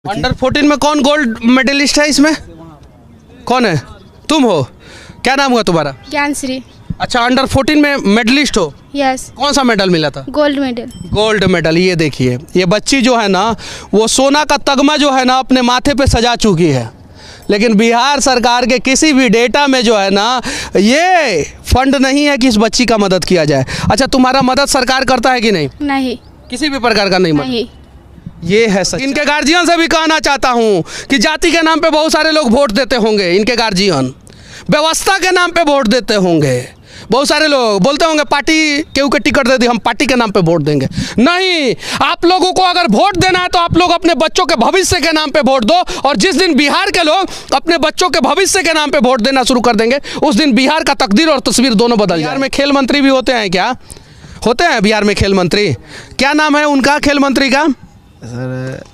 Under 14 में कौन gold medallist है इसमें? कौन है? तुम हो? क्या नाम हुआ तुम्हारा? ज्ञानश्री। अच्छा, अंडर 14 में मेडलिस्ट हो? यस। कौन सा मेडल मिला था? Gold medal. Gold medal. ये देखिए, ये बच्ची जो है ना, वो सोना का तगमा जो है ना अपने माथे पे सजा चुकी है, लेकिन बिहार सरकार के किसी भी डेटा में जो है ना ये फंड नहीं है कि इस बच्ची का मदद किया जाए। अच्छा, तुम्हारा मदद सरकार करता है कि नहीं? नहीं, किसी भी प्रकार का नहीं मदद। नहीं। ये है सच। इनके गार्जियन से भी कहना चाहता हूँ कि जाति के नाम पे बहुत सारे लोग वोट देते होंगे, इनके गार्जियन व्यवस्था के नाम पे वोट देते होंगे। बहुत सारे लोग बोलते होंगे पार्टी केहू के टिकट दे दी, हम पार्टी के नाम पे वोट देंगे। नहीं, आप लोगों को अगर वोट देना है तो आप लोग अपने बच्चों के भविष्य के नाम पे वोट दो, और जिस दिन बिहार के लोग अपने बच्चों के भविष्य के नाम पे वोट देना शुरू कर देंगे, उस दिन बिहार का तकदीर और तस्वीर दोनों बदल जाए। बिहार में खेल मंत्री भी होते हैं क्या? होते हैं बिहार में खेल मंत्री? क्या नाम है उनका खेल मंत्री का? सर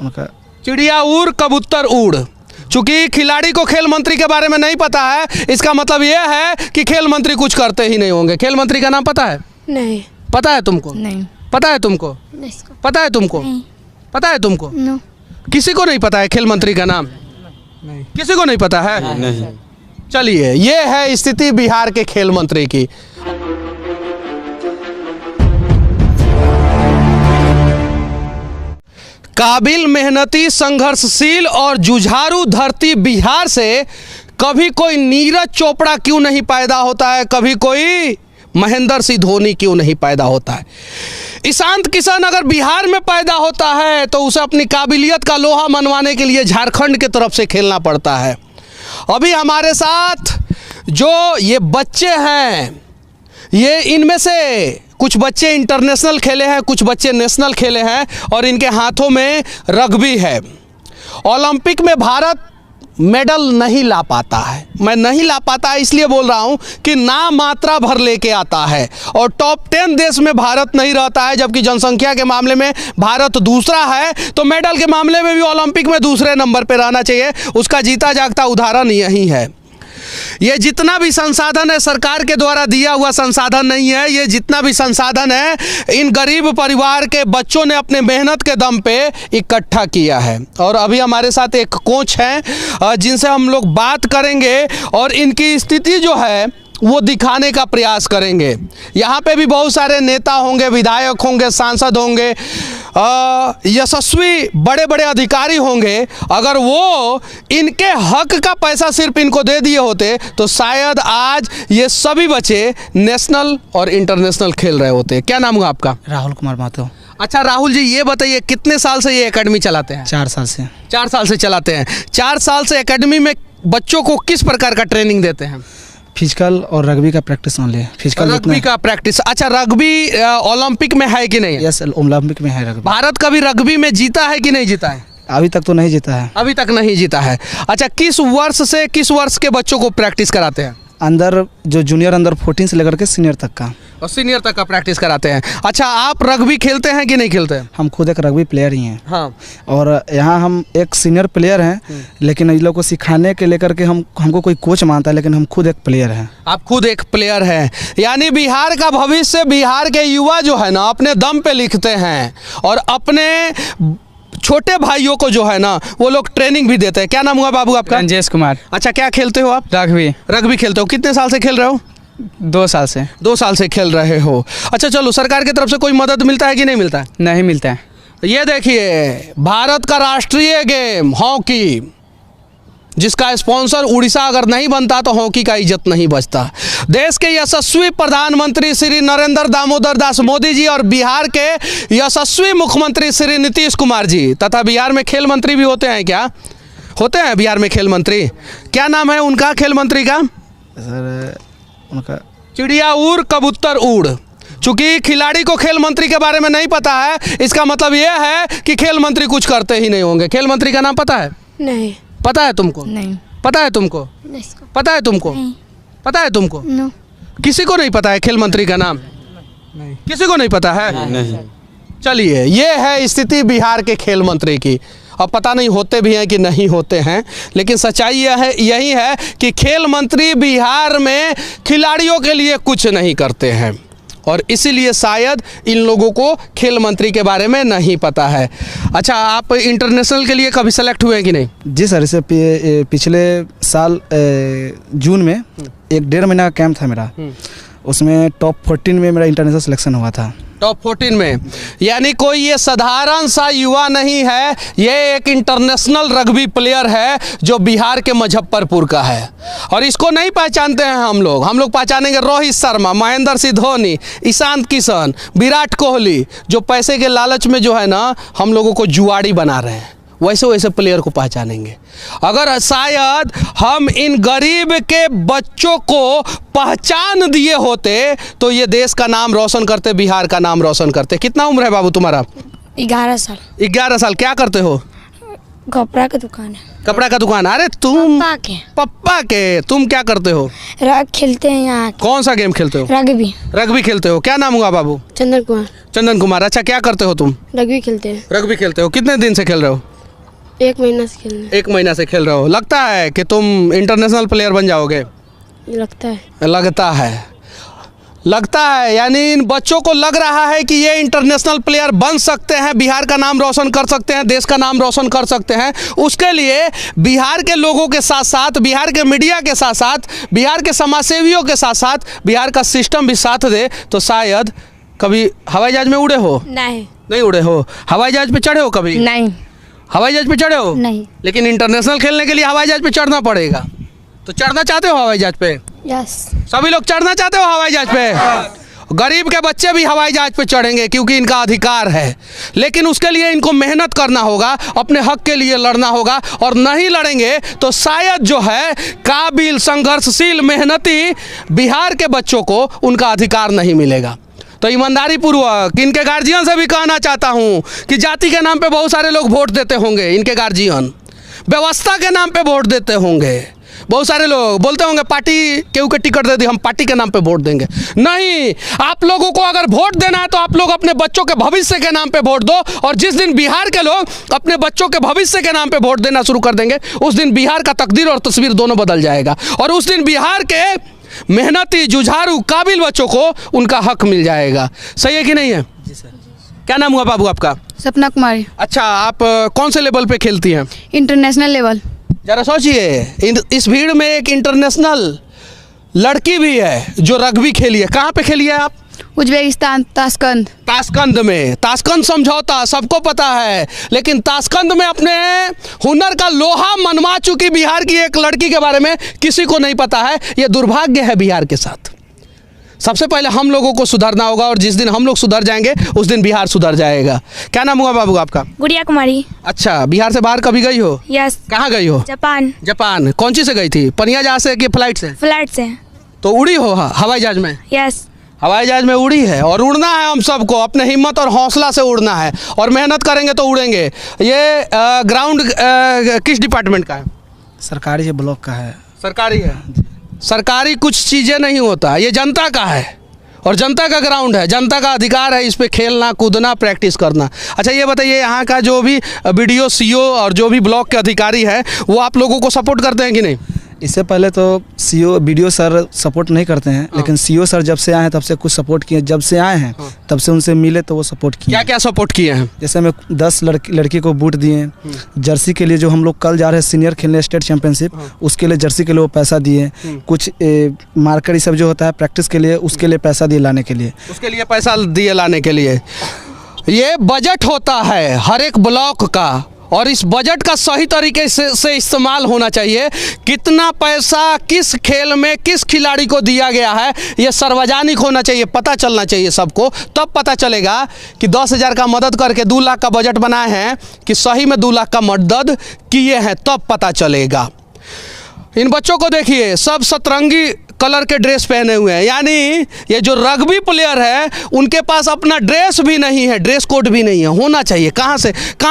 उनका चिड़िया उड़ कबूतर उड़। चूंकि खिलाड़ी को खेल मंत्री के बारे में नहीं पता है, इसका मतलब यह है कि खेल मंत्री कुछ करते ही नहीं होंगे। खेल मंत्री का नाम पता है? नहीं। पता है तुमको? नहीं। पता है तुमको? नहीं। पता है तुमको? नहीं। पता है तुमको? नो। किसी को नहीं पता है खेल मंत्री का नाम? नहीं। किसी को नहीं पता है? नहीं। चलिए, ये है स्थिति बिहार के खेल मंत्री की। काबिल, मेहनती, संघर्षशील और जुझारू धरती बिहार से कभी कोई नीरज चोपड़ा क्यों नहीं पैदा होता है, कभी कोई महेंद्र सिंह धोनी क्यों नहीं पैदा होता है? ईशांत किशन अगर बिहार में पैदा होता है तो उसे अपनी काबिलियत का लोहा मनवाने के लिए झारखंड के तरफ से खेलना पड़ता है। अभी हमारे साथ जो ये बच्चे हैं, ये इनमें से कुछ बच्चे इंटरनेशनल खेले हैं, कुछ बच्चे नेशनल खेले हैं, और इनके हाथों में रग्बी है। ओलंपिक में भारत मेडल नहीं ला पाता है। मैं नहीं ला पाता इसलिए बोल रहा हूं कि नाम मात्रा भर लेके आता है, और टॉप 10 देश में भारत नहीं रहता है, जबकि जनसंख्या के मामले में भारत दूसरा है। तो मेडल के मामले में भी ओलंपिक में दूसरे नंबर पे रहना चाहिए। उसका जीता जागता उदाहरण यही है। ये जितना भी संसाधन है सरकार के द्वारा दिया हुआ संसाधन नहीं है। ये जितना भी संसाधन है इन गरीब परिवार के बच्चों ने अपने मेहनत के दम पे इकट्ठा किया है। और अभी हमारे साथ एक कोच हैं जिनसे हम लोग बात करेंगे और इनकी स्थिति जो है वो दिखाने का प्रयास करेंगे। यहाँ पे भी बहुत सारे नेता होंगे, विधायक होंगे, सांसद होंगे, यशस्वी बड़े बड़े अधिकारी होंगे। अगर वो इनके हक का पैसा सिर्फ इनको दे दिए होते तो शायद आज ये सभी बच्चे नेशनल और इंटरनेशनल खेल रहे होते। क्या नाम हुआ आपका? राहुल कुमार मातो। अच्छा राहुल जी, ये बताइए कितने साल से ये एकेडमी चलाते हैं? 4 साल से। 4 साल से चलाते हैं। 4 साल से एकेडमी में बच्चों को किस प्रकार का ट्रेनिंग देते हैं? फिजिकल और रग्बी का प्रैक्टिस ओनली। फिजिकल रग्बी का प्रैक्टिस। अच्छा, रग्बी ओलंपिक में है कि नहीं? यस, ओलंपिक में है रग्बी। भारत कभी रग्बी में जीता है कि नहीं जीता है? अभी तक तो नहीं जीता है। अभी तक नहीं जीता है। अच्छा, किस वर्ष से किस वर्ष के बच्चों को प्रैक्टिस कराते हैं? अंदर जो जूनियर अंदर 14 से लेकर के सीनियर तक का। और सीनियर तक का प्रैक्टिस कराते हैं। अच्छा, आप रग्बी खेलते हैं कि नहीं खेलते हैं? हम खुद एक रग्बी प्लेयर ही हैं। हाँ। और यहाँ हम एक सीनियर प्लेयर हैं, लेकिन इन लोग को सिखाने के लेकर के हमको कोई कोच मानता है, लेकिन हम खुद एक प्लेयर हैं। आप खुद एक प्लेयर हैं, यानी बिहार का भविष्य बिहार के युवा जो है ना अपने दम पे लिखते हैं, और अपने छोटे भाइयों को जो है ना वो लोग ट्रेनिंग भी देते हैं। क्या नाम हुआ बाबू आपका? रंजेश कुमार। अच्छा, क्या खेलते हो आप? रग्बी। रग्बी खेलते हो। कितने साल से खेल रहे हो? 2 साल से। 2 साल से खेल रहे हो। अच्छा, चलो, सरकार की तरफ से कोई मदद मिलता है कि नहीं मिलता है? नहीं मिलता है। ये देखिए, भारत का राष्ट्रीय गेम हॉकी, जिसका स्पॉन्सर उड़ीसा अगर नहीं बनता तो हॉकी का इज्जत नहीं बचता। देश के यशस्वी प्रधानमंत्री श्री नरेंद्र दामोदर दास मोदी जी और बिहार के यशस्वी मुख्यमंत्री श्री नीतीश कुमार जी तथा बिहार में खेल मंत्री भी होते हैं क्या? होते हैं बिहार में खेल मंत्री। क्या नाम है उनका खेल मंत्री का? सर उनका चिड़िया उड़ कबूतर उड़। चूंकि खिलाड़ी को खेल मंत्री के बारे में नहीं पता है, इसका मतलब यह है कि खेल मंत्री कुछ करते ही नहीं होंगे। खेल मंत्री का नाम पता है? नहीं। पता है तुमको? नहीं। पता है तुमको? नहीं। पता है तुमको? नहीं। पता है तुमको? नो। किसी को नहीं पता है खेल मंत्री का नाम? नहीं। किसी को नहीं पता है? नहीं। चलिए, ये है स्थिति बिहार के खेल मंत्री की। अब पता नहीं होते भी हैं कि नहीं होते हैं, लेकिन सच्चाई यही है कि खेल मंत्री बिहार में खिलाड़ियों के लिए कुछ नहीं करते हैं। और इसीलिए शायद इन लोगों को खेल मंत्री के बारे में नहीं पता है। अच्छा, आप इंटरनेशनल के लिए कभी सेलेक्ट हुए हैं कि नहीं? जी सर, इसे पिछले साल जून में 1.5 महीना का कैंप था मेरा, उसमें टॉप 14 में मेरा इंटरनेशनल सिलेक्शन हुआ था। टॉप 14 में, यानी कोई ये साधारण सा युवा नहीं है, ये एक इंटरनेशनल रग्बी प्लेयर है जो बिहार के मुजफ्फरपुर का है। और इसको नहीं पहचानते हैं हम लोग पहचानेंगे रोहित शर्मा, महेंद्र सिंह धोनी, ईशान किशन, विराट कोहली, जो पैसे के लालच में जो है ना हम लोगों को जुआड़ी बना रहे हैं, वैसे वैसे प्लेयर को पहचानेंगे। अगर शायद हम इन गरीब के बच्चों को पहचान दिए होते तो ये देश का नाम रोशन करते, बिहार का नाम रोशन करते। कितना उम्र है बाबू तुम्हारा? 11 साल। 11 साल। क्या करते हो? कपड़ा का दुकान है। कपड़ा का दुकान। अरे तुम पप्पा के तुम क्या करते हो? खेलते हैं यहाँ। कौन सा गेम खेलते हो? रग्बी खेलते हो। क्या नाम हुआ बाबू? चंदन कुमार। अच्छा, क्या करते हो तुम? रग्बी खेलते हो। कितने दिन से खेल रहे हो? 1 महीना से खेल रहे हैं। 1 महीना से खेल रहे हो। लगता है कि तुम इंटरनेशनल प्लेयर बन जाओगे? लगता है, यानी इन बच्चों को लग रहा है कि ये इंटरनेशनल प्लेयर बन सकते हैं, बिहार का नाम रोशन कर सकते हैं, देश का नाम रोशन कर सकते हैं। उसके लिए बिहार के लोगों के साथ साथ, बिहार के मीडिया के साथ साथ, बिहार के समाजसेवियों के साथ साथ बिहार का सिस्टम भी साथ दे तो शायद। कभी हवाई जहाज में उड़े हो? नहीं उड़े हो। हवाई जहाज पे चढ़े हो कभी? नहीं। हवाई जहाज पे चढ़े हो? नहीं। लेकिन इंटरनेशनल खेलने के लिए हवाई जहाज पे चढ़ना पड़ेगा। तो चढ़ना चाहते हो हवाई जहाज पे? यस। सभी लोग चढ़ना चाहते हो हवाई जहाज पे? गरीब के बच्चे भी हवाई जहाज पे चढ़ेंगे क्योंकि इनका अधिकार है। लेकिन उसके लिए इनको मेहनत करना होगा, अपने हक के लिए लड़ना होगा। और नहीं लड़ेंगे तो शायद जो है काबिल, संघर्षशील, मेहनती बिहार के बच्चों को उनका अधिकार नहीं मिलेगा। तो ईमानदारी पूर्वक इनके गार्जियन से भी कहना चाहता हूँ कि जाति के नाम पे बहुत सारे लोग वोट देते होंगे, इनके गार्जियन व्यवस्था के नाम पे वोट देते होंगे। बहुत सारे लोग बोलते होंगे पार्टी केहू के टिकट दे दी, हम पार्टी के नाम पे वोट देंगे। नहीं, आप लोगों को अगर वोट देना है तो आप लोग अपने बच्चों के भविष्य के नाम पे वोट दो। और जिस दिन बिहार के लोग अपने बच्चों के भविष्य के नाम पे वोट देना शुरू कर देंगे, उस दिन बिहार का तकदीर और तस्वीर दोनों बदल जाएगा। और उस दिन बिहार के मेहनती, जुझारू, काबिल बच्चों को उनका हक मिल जाएगा। सही है कि नहीं है? जी सर। क्या नाम हुआ बाबू आपका? सपना कुमारी। अच्छा, आप कौन से लेवल पे खेलती हैं? International level. जरा सोचिए, इस भीड़ में एक इंटरनेशनल लड़की भी है जो रग्बी खेली है। कहाँ पे खेली है आप? उज्बेकिस्तान, ताशकंद में। ताशकंद समझौता सबको पता है, लेकिन ताशकंद में अपने हुनर का लोहा मनवा चुकी बिहार की एक लड़की के बारे में किसी को नहीं पता है। ये दुर्भाग्य है बिहार के साथ। सबसे पहले हम लोगों को सुधरना होगा और जिस दिन हम लोग सुधर जाएंगे उस दिन बिहार सुधर जाएगा। क्या नाम हुआ बाबू आपका? गुड़िया कुमारी। अच्छा, बिहार से बाहर कभी गई हो? यस। कहाँ गई हो? जापान। कौन सी से गई थी? पनिया जहाज से कि फ्लाइट से? फ्लाइट से। तो उड़ी हो हवाई जहाज में? यस। हवाई जहाज में उड़ी है। और उड़ना है हम सबको, अपने हिम्मत और हौसला से उड़ना है और मेहनत करेंगे तो उड़ेंगे। ये ग्राउंड किस डिपार्टमेंट का है? सरकारी है, ब्लॉक का है। सरकारी है। सरकारी कुछ चीज़ें नहीं होता, ये जनता का है और जनता का ग्राउंड है, जनता का अधिकार है इस पे खेलना, कूदना, प्रैक्टिस करना। अच्छा, ये बताइए, यहाँ का जो भी BDO, CO और जो भी ब्लॉक के अधिकारी हैं वो आप लोगों को सपोर्ट करते हैं कि नहीं? इससे पहले तो CO, BDO सर सपोर्ट नहीं करते हैं, लेकिन CO सर जब से आए हैं तब से कुछ सपोर्ट किए। जब से आए हैं तब से उनसे मिले तो वो सपोर्ट किए। क्या क्या सपोर्ट किए हैं? जैसे हमें 10 लड़की को बूट दिए, जर्सी के लिए जो हम लोग कल जा रहे हैं सीनियर खेलने स्टेट चैंपियनशिप, उसके लिए जर्सी के लिए वो पैसा दिए। कुछ मार्कर ये सब जो होता है प्रैक्टिस के लिए, उसके लिए पैसा दिए लाने के लिए। उसके लिए पैसा दिए लाने के लिए। ये बजट होता है हर एक ब्लॉक का और इस बजट का सही तरीके से इस्तेमाल होना चाहिए। कितना पैसा किस खेल में किस खिलाड़ी को दिया गया है ये सार्वजनिक होना चाहिए, पता चलना चाहिए सबको। तब पता चलेगा कि 10,000 का मदद करके 2 लाख का बजट बनाए हैं कि सही में 2 लाख का मदद किए हैं, तब पता चलेगा। इन बच्चों को देखिए, सब सतरंगी कलर के ड्रेस पहने हुए हैं, यानी ये जो रग्बी प्लेयर है उनके पास अपना ड्रेस भी नहीं है, ड्रेस कोड भी नहीं है। होना चाहिए। कहाँ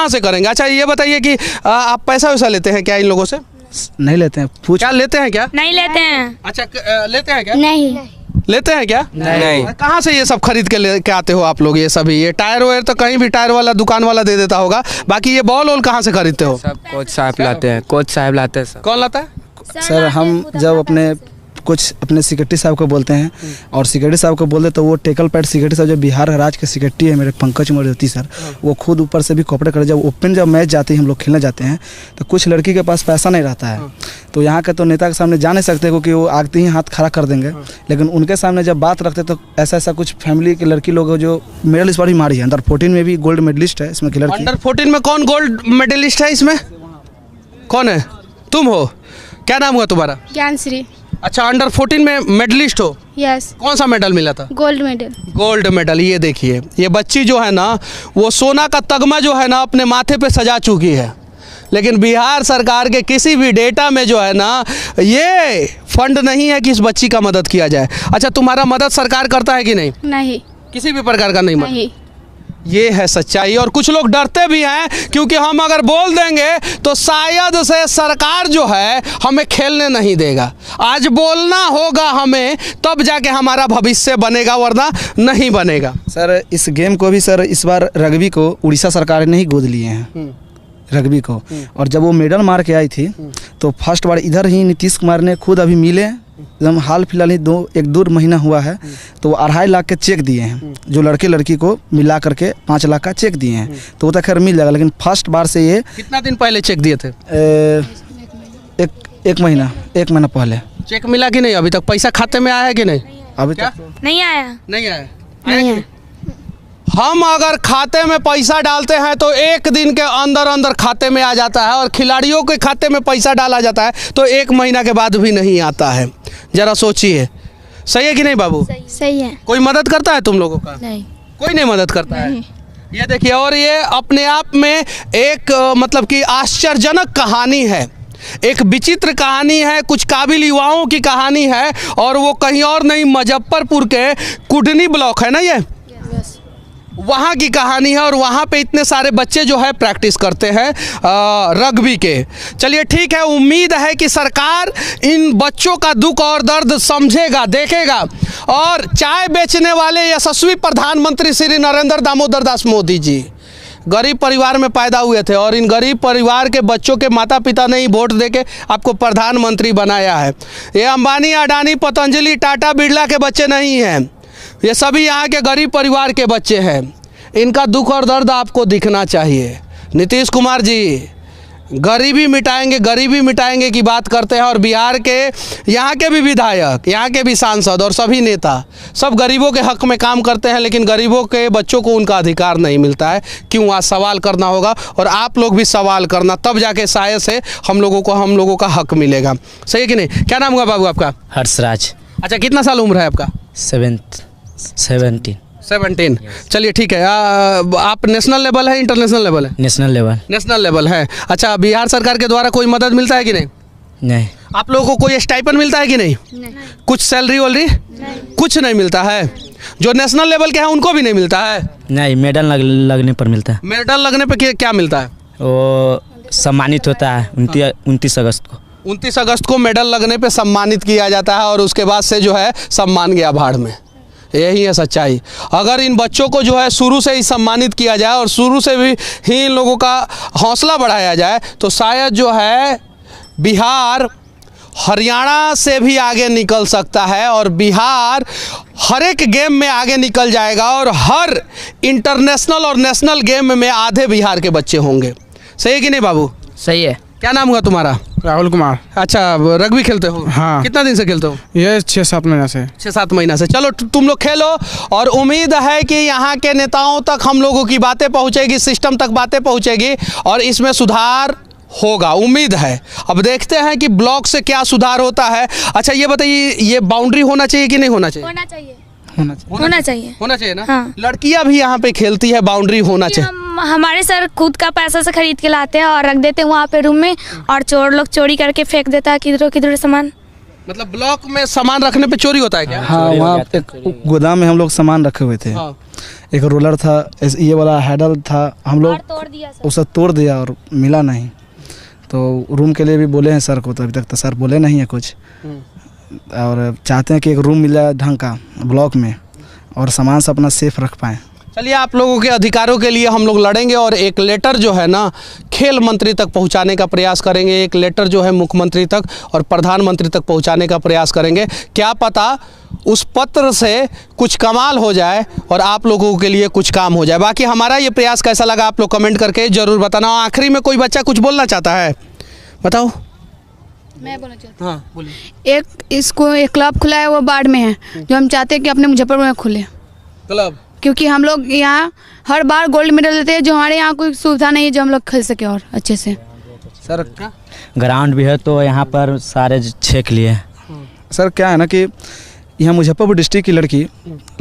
से करेंगे? अच्छा, ये बताइए कि आप पैसा वैसा लेते हैं क्या इन लोगों से? नहीं लेते हैं। क्या लेते हैं? क्या नहीं लेते हैं? अच्छा, लेते हैं क्या? नहीं लेते हैं क्या? नहीं। कहाँ से ये सब खरीद के लेके आते हो आप लोग? ये सभी ये टायर वायर तो कहीं भी टायर वाला दुकान वाला दे देता होगा, बाकी ये बॉल वॉल कहाँ से खरीदते हो? सब कोच साहब लाते हैं। कौन लाता है? सर हम जब अपने कुछ अपने सेक्रेटरी साहब को बोलते हैं, और सेक्रेटरी साहब को बोलते तो वो टेकल पैड सेक्रेटरी साहब जो बिहार राज्य के सेक्रेटरी है मेरे पंकज मरजोती सर, वो खुद ऊपर से भी कॉपरेट कर, जब मैच जाते हैं हम लोग खेलने जाते हैं तो कुछ लड़की के पास पैसा नहीं रहता है, तो यहाँ के तो नेता के सामने जा नहीं सकते क्योंकि वो आगते ही हाथ खड़ा कर देंगे, लेकिन उनके सामने जब बात रखते तो ऐसा कुछ फैमिली की लड़की लोग जो मेडल इस बार भी मारी है, अंडर 14 में भी गोल्ड मेडलिस्ट है इसमें की लड़की। अंडर 14 में कौन गोल्ड मेडलिस्ट है इसमें? कौन है? तुम हो? क्या नाम हुआ तुम्हारा? ज्ञानश्री। अच्छा, अंडर 14 में मेडलिस्ट हो? यस। कौन सा मेडल मिला था? Gold medal. Gold medal. ये देखिए, ये बच्ची जो है ना वो सोना का तगमा जो है ना अपने माथे पे सजा चुकी है, लेकिन बिहार सरकार के किसी भी डेटा में जो है ना ये फंड नहीं है कि इस बच्ची का मदद किया जाए। अच्छा, तुम्हारा मदद सरकार करता है कि नहीं? नहीं, किसी भी प्रकार का नहीं मदद। नहीं। ये है सच्चाई, और कुछ लोग डरते भी हैं क्योंकि हम अगर बोल देंगे तो शायद से सरकार जो है हमें खेलने नहीं देगा। आज बोलना होगा हमें, तब जाके हमारा भविष्य बनेगा, वरना नहीं बनेगा। सर इस गेम को भी सर इस बार रग्बी को उड़ीसा सरकार ने ही गोद लिए हैं, रग्बी को। और जब वो मेडल मार के आई थी तो फर्स्ट बार इधर ही नीतीश कुमार ने खुद अभी मिले, एकदम हाल फिलहाल ही 1-2 महीना हुआ है, तो वो 2.5 लाख के चेक दिए हैं, जो लड़के लड़की को मिला करके 5 लाख का चेक दिए हैं, तो वो तो खैर मिल जाएगा, लेकिन फर्स्ट बार से ये कितना दिन पहले चेक दिए थे? एक महीना पहले। चेक मिला कि नहीं? अभी तक पैसा खाते में आया है कि नहीं? अभी क्या? तक नहीं आया। नहीं आया। नहीं है। हम अगर खाते में पैसा डालते हैं तो एक दिन के अंदर अंदर खाते में आ जाता है, और खिलाड़ियों के खाते में पैसा डाला जाता है तो 1 महीना के बाद भी नहीं आता है। जरा सोचिए, सही है कि नहीं बाबू? सही है। कोई मदद करता है तुम लोगों का? नहीं, कोई नहीं मदद करता है। ये देखिए, और ये अपने आप में एक मतलब कि आश्चर्यजनक कहानी है, एक विचित्र कहानी है, कुछ काबिल युवाओं की कहानी है, और वो कहीं और नहीं, मुजफ्फरपुर के कुडनी ब्लॉक है ना ये, वहाँ की कहानी है। और वहाँ पे इतने सारे बच्चे जो है प्रैक्टिस करते हैं रग्बी के। चलिए ठीक है, उम्मीद है कि सरकार इन बच्चों का दुख और दर्द समझेगा, देखेगा, और चाय बेचने वाले यशस्वी प्रधानमंत्री श्री नरेंद्र दामोदर दास मोदी जी गरीब परिवार में पैदा हुए थे, और इन गरीब परिवार के बच्चों के माता पिता ने ही वोट देके आपको प्रधानमंत्री बनाया है। ये अंबानी, अडानी, पतंजलि, टाटा, बिरला के बच्चे नहीं हैं, ये सभी यहाँ के गरीब परिवार के बच्चे हैं। इनका दुख और दर्द आपको दिखना चाहिए। नीतीश कुमार जी गरीबी मिटाएंगे की बात करते हैं, और बिहार के यहाँ के भी विधायक, यहाँ के भी सांसद और सभी नेता सब गरीबों के हक में काम करते हैं, लेकिन गरीबों के बच्चों को उनका अधिकार नहीं मिलता है। क्यों? आज सवाल करना होगा, और आप लोग भी सवाल करना, तब जाके शायद से हम लोगों का हक मिलेगा। सही है कि नहीं? क्या नाम हुआ बाबू आपका? हर्षराज। अच्छा, कितना साल उम्र है आपका? 17। चलिए ठीक है। आप नेशनल लेवल है, इंटरनेशनल लेवल है? नेशनल लेवल है। अच्छा, बिहार सरकार के द्वारा कोई मदद मिलता है कि नहीं? नहीं। आप लोगों को कोई स्टाइपेंड मिलता है कि नहीं? कुछ सैलरी वैलरी? कुछ नहीं मिलता है। जो नेशनल लेवल के हैं उनको भी नहीं मिलता है? नहीं, मेडल लगने पर मिलता है। मेडल लगने पे क्या मिलता है? वो सम्मानित होता है 29 अगस्त को। 29 अगस्त को मेडल लगने पे सम्मानित किया जाता है, और उसके बाद से जो है सम्मान गया भाड़ में। यही है सच्चाई। अगर इन बच्चों को जो है शुरू से ही सम्मानित किया जाए, और शुरू से भी ही इन लोगों का हौसला बढ़ाया जाए, तो शायद जो है बिहार हरियाणा से भी आगे निकल सकता है, और बिहार हर एक गेम में आगे निकल जाएगा, और हर इंटरनेशनल और नेशनल गेम में आधे बिहार के बच्चे होंगे। सही है कि नहीं बाबू? सही है। क्या नाम हुआ तुम्हारा? राहुल कुमार। अच्छा, रग्बी खेलते हो? हाँ। कितना दिन से खेलते हो? ये 6-7 महीना से। 6-7 महीना से। चलो तुम लोग खेलो, और उम्मीद है कि यहाँ के नेताओं तक हम लोगों की बातें पहुँचेगी, सिस्टम तक बातें पहुँचेगी, और इसमें सुधार होगा, उम्मीद है। अब देखते हैं कि ब्लॉक से क्या सुधार होता है। अच्छा, ये बताइए, ये बाउंड्री होना चाहिए कि नहीं होना चाहिए? होना चाहिए ना? हाँ। लड़कियां भी यहाँ पे खेलती है, बाउंड्री होना चाहिए। हमारे सर खुद का पैसा से खरीद के लाते हैं और रख देते हैं वहाँ पे रूम में, और चोर लोग चोरी करके फेंक देता है किधर सामान। मतलब ब्लॉक में सामान रखने पे चोरी होता है क्या? हाँ, वहाँ एक गोदाम में हम लोग सामान रखे हुए थे। हाँ। एक रोलर था, ये वाला हैंडल था, हम लोग उसे तोड़ दिया और मिला नहीं, तो रूम के लिए भी बोले हैं सर को, तो अभी तक तो सर बोले नहीं है कुछ, और चाहते हैं कि एक रूम मिल जाए ढंग का ब्लॉक में, और सामान से अपना सेफ रख पाएँ। चलिए, आप लोगों के अधिकारों के लिए हम लोग लड़ेंगे और एक लेटर जो है ना खेल मंत्री तक पहुंचाने का प्रयास करेंगे। एक लेटर जो है मुख्यमंत्री तक और प्रधानमंत्री तक पहुंचाने का प्रयास करेंगे। क्या पता उस पत्र से कुछ कमाल हो जाए और आप लोगों के लिए कुछ काम हो जाए। बाकी हमारा ये प्रयास कैसा लगा आप लोग कमेंट करके ज़रूर बताना। आखिरी में कोई बच्चा कुछ बोलना चाहता है, बताओ। मैं बोलना चाहती हाँ बोलिए। एक क्लब खुला है, वो बाढ़ में है, जो हम चाहते हैं कि अपने मुजफ्फरपुर में खुले, क्लब क्योंकि हम लोग यहाँ हर बार गोल्ड मेडल लेते हैं, जो हमारे यहाँ कोई सुविधा नहीं है जो हम लोग खेल सके और अच्छे से। सर ग्राउंड भी है तो यहाँ पर सारे छेक लिए। सर क्या है ना कि यहाँ मुजफ्फरपुर डिस्ट्रिक्ट की लड़की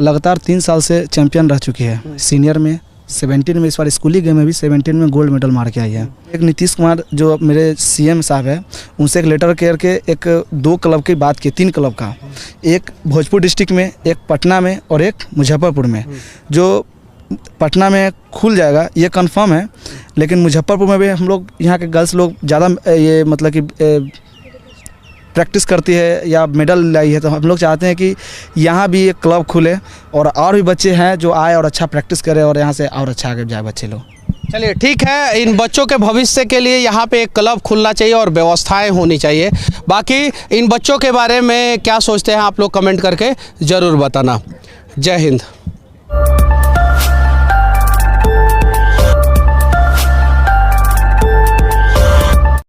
लगातार 3 साल से चैंपियन रह चुकी है। सीनियर में 17 में, इस बार स्कूली गेम में भी 17 में गोल्ड मेडल मार के आई है। एक नीतीश कुमार जो मेरे सीएम साहब है, उनसे एक लेटर करके एक 2 क्लब की बात की, 3 क्लब का, एक भोजपुर डिस्ट्रिक्ट में, एक पटना में और एक मुजफ्फरपुर में। जो पटना में खुल जाएगा ये कंफर्म है, लेकिन मुजफ्फरपुर में भी हम लोग यहाँ के गर्ल्स लोग ज़्यादा ये मतलब कि प्रैक्टिस करती है या मेडल लाई है, तो हम लोग चाहते हैं कि यहाँ भी एक क्लब खुले और भी बच्चे हैं जो आए और अच्छा प्रैक्टिस करें और यहाँ से और अच्छा आगे जाए बच्चे लोग। चलिए ठीक है, इन बच्चों के भविष्य के लिए यहाँ पे एक क्लब खुलना चाहिए और व्यवस्थाएं होनी चाहिए। बाकी इन बच्चों के बारे में क्या सोचते हैं आप लोग कमेंट करके ज़रूर बताना। जय हिंद।